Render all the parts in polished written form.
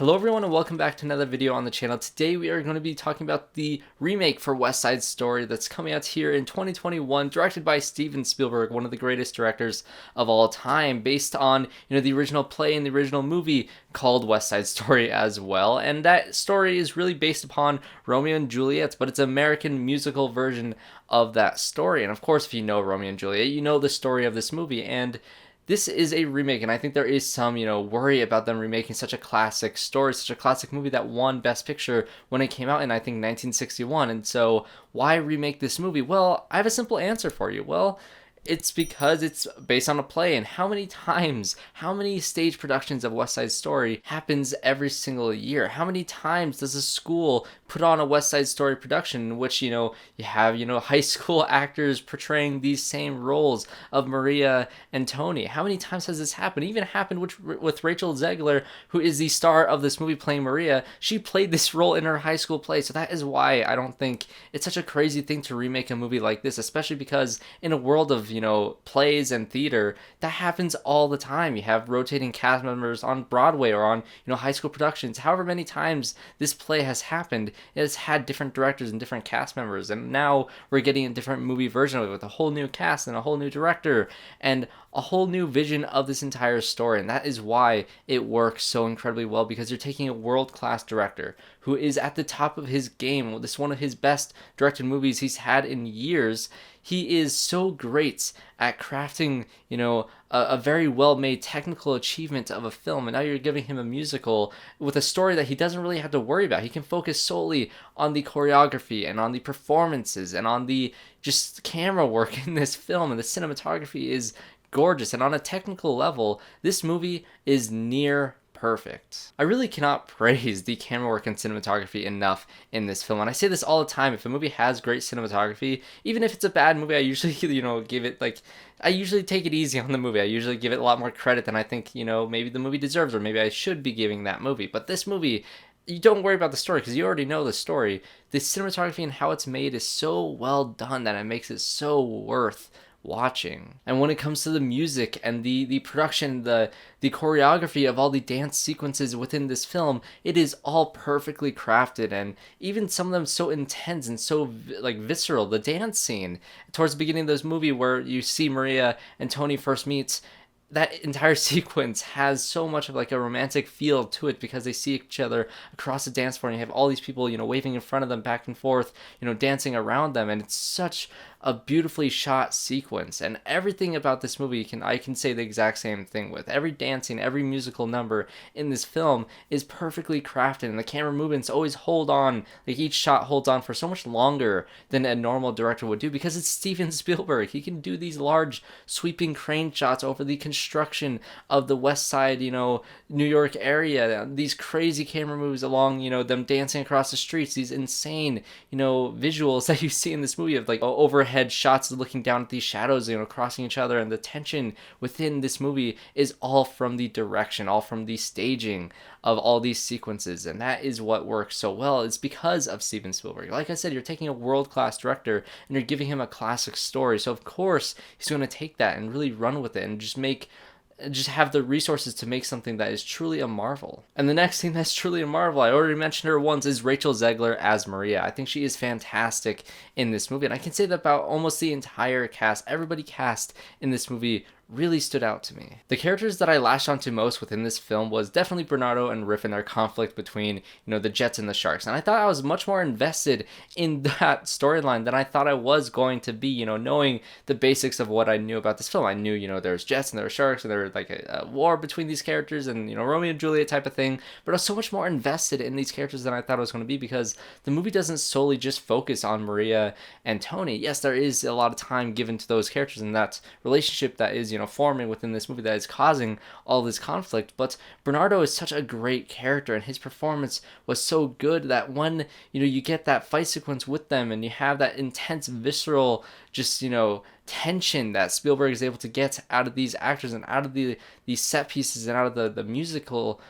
Hello everyone and welcome back to another video on the channel. Today we are going to be talking about the remake for West Side Story that's coming out here in 2021, directed by Steven Spielberg, one of the greatest directors of all time, based on, the original play and the original movie called West Side Story as well. And that story is really based upon Romeo and Juliet, but it's an American musical version of that story. And of course, if you know Romeo and Juliet, you know the story of this movie. And this is a remake, and I think there is some, worry about them remaking such a classic story, such a classic movie that won Best Picture when it came out in, I think, 1961. And so, why remake this movie? Well, I have a simple answer for you. Well, it's because it's based on a play, and how many stage productions of West Side Story happens every single year? How many times does a school put on a West Side Story production in which, you have, high school actors portraying these same roles of Maria and Tony? How many times has this happened? It even happened with Rachel Zegler, who is the star of this movie playing Maria. She played this role in her high school play, so that is why I don't think it's such a crazy thing to remake a movie like this, especially because in a world of plays and theater, that happens all the time. You have rotating cast members on Broadway or on, high school productions. However many times this play has happened, it has had different directors and different cast members, and now we're getting a different movie version of it with a whole new cast and a whole new director and a whole new vision of this entire story. And that is why it works so incredibly well, because you're taking a world-class director who is at the top of his game. This is one of his best directed movies he's had in years. He is so great at crafting, a very well-made technical achievement of a film, and now you're giving him a musical with a story that he doesn't really have to worry about. He can focus solely on the choreography and on the performances and on the just camera work in this film, and the cinematography is gorgeous. And on a technical level, this movie is near perfect. I really cannot praise the camera work and cinematography enough in this film. And I say this all the time. If a movie has great cinematography, even if it's a bad movie, I usually, give it I usually take it easy on the movie. I usually give it a lot more credit than I think, maybe the movie deserves, or maybe I should be giving that movie. But this movie, you don't worry about the story because you already know the story. The cinematography and how it's made is so well done that it makes it so worth watching. And when it comes to the music and the production, the choreography of all the dance sequences within this film, it is all perfectly crafted, and even some of them so intense and so visceral. The dance scene towards the beginning of this movie where you see Maria and Tony first meets, that entire sequence has so much of a romantic feel to it because they see each other across the dance floor, and you have all these people, waving in front of them back and forth, dancing around them, and it's such a beautifully shot sequence. And everything about this movie I can say the exact same thing with. Every dancing, every musical number in this film is perfectly crafted, and the camera movements always hold on, each shot holds on for so much longer than a normal director would do, because it's Steven Spielberg. He can do these large sweeping crane shots over the construction of the West Side, New York area, these crazy camera moves along, them dancing across the streets, these insane, visuals that you see in this movie of overhead shots looking down at these shadows, crossing each other. And the tension within this movie is all from the direction, all from the staging of all these sequences. And that is what works so well. It's because of Steven Spielberg. Like I said, you're taking a world-class director and you're giving him a classic story. So of course he's going to take that and really run with it and just have the resources to make something that is truly a marvel. And the next thing that's truly a marvel, I already mentioned her once, is Rachel Zegler as Maria. I think she is fantastic in this movie, and I can say that about almost the entire cast. Everybody cast in this movie really stood out to me. The characters that I latched onto most within this film was definitely Bernardo and RIFF and their conflict between, the Jets and the Sharks. And I thought I was much more invested in that storyline than I thought I was going to be, knowing the basics of what I knew about this film. I knew, there's Jets and there were Sharks, and there was a war between these characters, and, Romeo and Juliet type of thing. But I was so much more invested in these characters than I thought it was going to be, because the movie doesn't solely just focus on Maria and Tony. Yes, there is a lot of time given to those characters and that relationship that is, forming within this movie that is causing all this conflict. But Bernardo is such a great character, and his performance was so good that when you get that fight sequence with them, and you have that intense visceral just tension that Spielberg is able to get out of these actors and out of these set pieces and out of the musical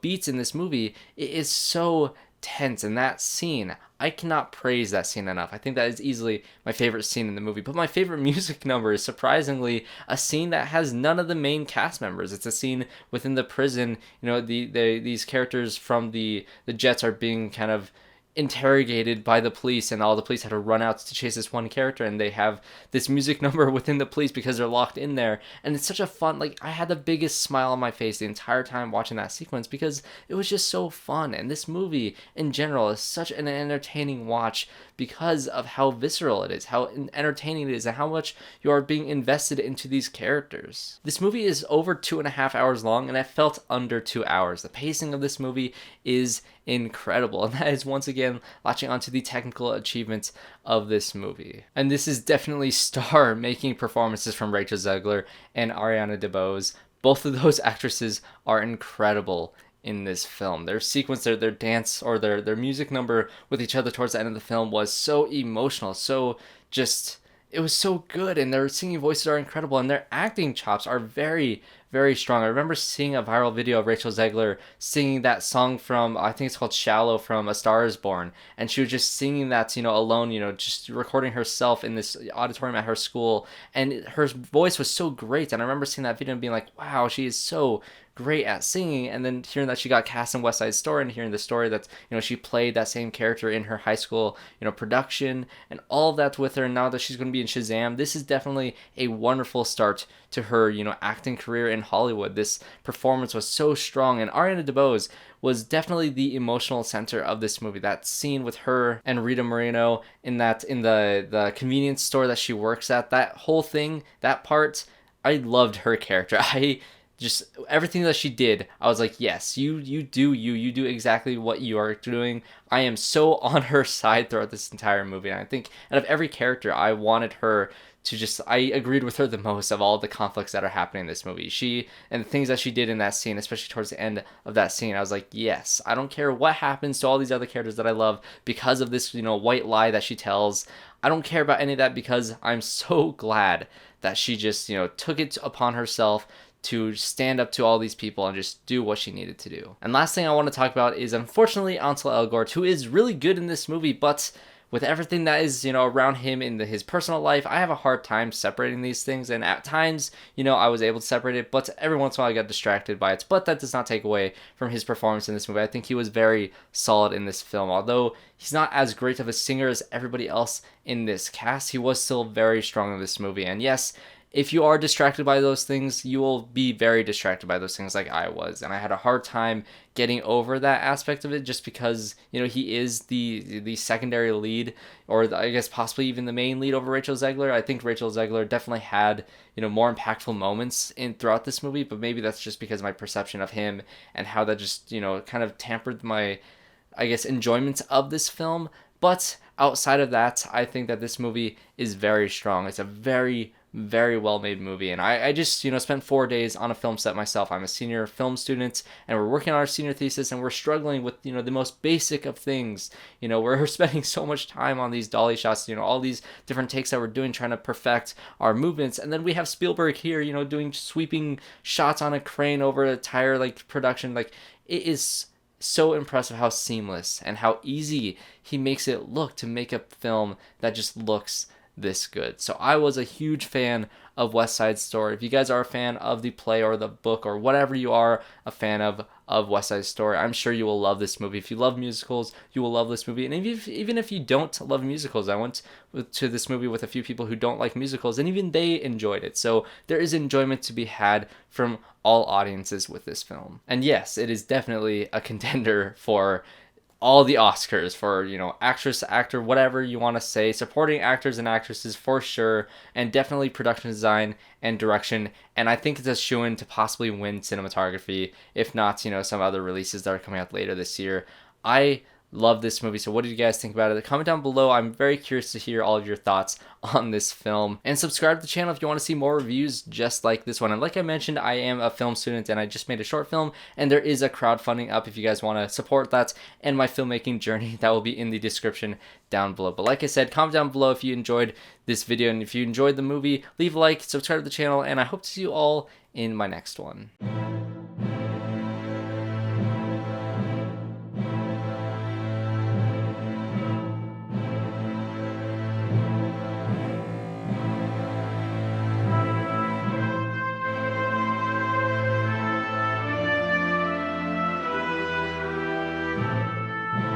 beats in this movie, it is so tense. And that scene, I cannot praise that scene enough. I think that is easily my favorite scene in the movie. But my favorite music number is surprisingly a scene that has none of the main cast members. It's a scene within the prison. You know, these characters from the Jets are being kind of interrogated by the police, and all the police had to run out to chase this one character, and they have this music number within the police because they're locked in there. And it's such a fun, like, I had the biggest smile on my face the entire time watching that sequence because it was just so fun. And this movie in general is such an entertaining watch because of how visceral it is, how entertaining it is, and how much you are being invested into these characters. This movie is over 2.5 hours long, and it felt under 2 hours. The pacing of this movie is incredible, and that is once again latching onto the technical achievements of this movie. And this is definitely star-making performances from Rachel Zegler and Ariana DeBose. Both of those actresses are incredible in this film. Their sequence, their dance, or their music number with each other towards the end of the film was so emotional, so just, it was so good, and their singing voices are incredible, and their acting chops are very, very strong. I remember seeing a viral video of Rachel Zegler singing that song from, I think it's called Shallow from A Star Is Born, and she was just singing that, you know, alone, you know, just recording herself in this auditorium at her school, and her voice was so great. And I remember seeing that video and being like, wow, she is so great at singing. And then hearing that she got cast in West Side Story, and hearing the story that, you know, she played that same character in her high school, you know, production, and all of that with her. And now that she's going to be in Shazam, this is definitely a wonderful start to her, you know, acting career in Hollywood. This performance was so strong, and Ariana DeBose was definitely the emotional center of this movie. That scene with her and Rita Moreno in the convenience store that she works at, that whole thing, that part, I loved her character. I just, everything that she did, I was like, yes, you do exactly what you are doing. I am so on her side throughout this entire movie. And I think out of every character, I wanted her to just, I agreed with her the most of all the conflicts that are happening in this movie. She, and the things that she did in that scene, especially towards the end of that scene, I was like, yes, I don't care what happens to all these other characters that I love because of this, you know, white lie that she tells. I don't care about any of that because I'm so glad that she just, you know, took it upon herself to stand up to all these people and just do what she needed to do. And last thing I want to talk about is, unfortunately, Ansel Elgort, who is really good in this movie, but with everything that is, you know, around him in his personal life, I have a hard time separating these things. And at times, you know, I was able to separate it, but every once in a while I got distracted by it. But that does not take away from his performance in this movie. I think he was very solid in this film. Although he's not as great of a singer as everybody else in this cast, he was still very strong in this movie. And yes, if you are distracted by those things, you will be very distracted by those things, like I was. And I had a hard time getting over that aspect of it, just because, you know, he is the secondary lead, or I guess possibly even the main lead over Rachel Zegler. I think Rachel Zegler definitely had, you know, more impactful moments throughout this movie, but maybe that's just because of my perception of him and how that just, you know, kind of tempered my, I guess, enjoyment of this film. But outside of that, I think that this movie is very strong. It's a very, very well made movie, and I just, you know, spent 4 days on a film set myself. I'm a senior film student, and we're working on our senior thesis, and we're struggling with, you know, the most basic of things. You know, we're spending so much time on these dolly shots, you know, all these different takes that we're doing, trying to perfect our movements. And then we have Spielberg here, you know, doing sweeping shots on a crane over a tire, like, production. Like, it is so impressive how seamless and how easy he makes it look to make a film that just looks this good. So I was a huge fan of West Side Story. If you guys are a fan of the play or the book or whatever you are a fan of West Side Story, I'm sure you will love this movie. If you love musicals, you will love this movie. And even if you don't love musicals, I went to this movie with a few people who don't like musicals, and even they enjoyed it. So there is enjoyment to be had from all audiences with this film. And yes, it is definitely a contender for all the Oscars, for, you know, actress, actor, whatever you want to say, supporting actors and actresses for sure, and definitely production design and direction. And I think it's a shoo-in to possibly win cinematography, if not, you know, some other releases that are coming out later this year. I love this movie. So what did you guys think about it? Comment down below. I'm very curious to hear all of your thoughts on this film. And subscribe to the channel if you want to see more reviews just like this one. And like I mentioned, I am a film student, and I just made a short film, and there is a crowdfunding up if you guys want to support that and my filmmaking journey. That will be in the description down below. But like I said, comment down below if you enjoyed this video, and if you enjoyed the movie, leave a like, subscribe to the channel, and I hope to see you all in my next one.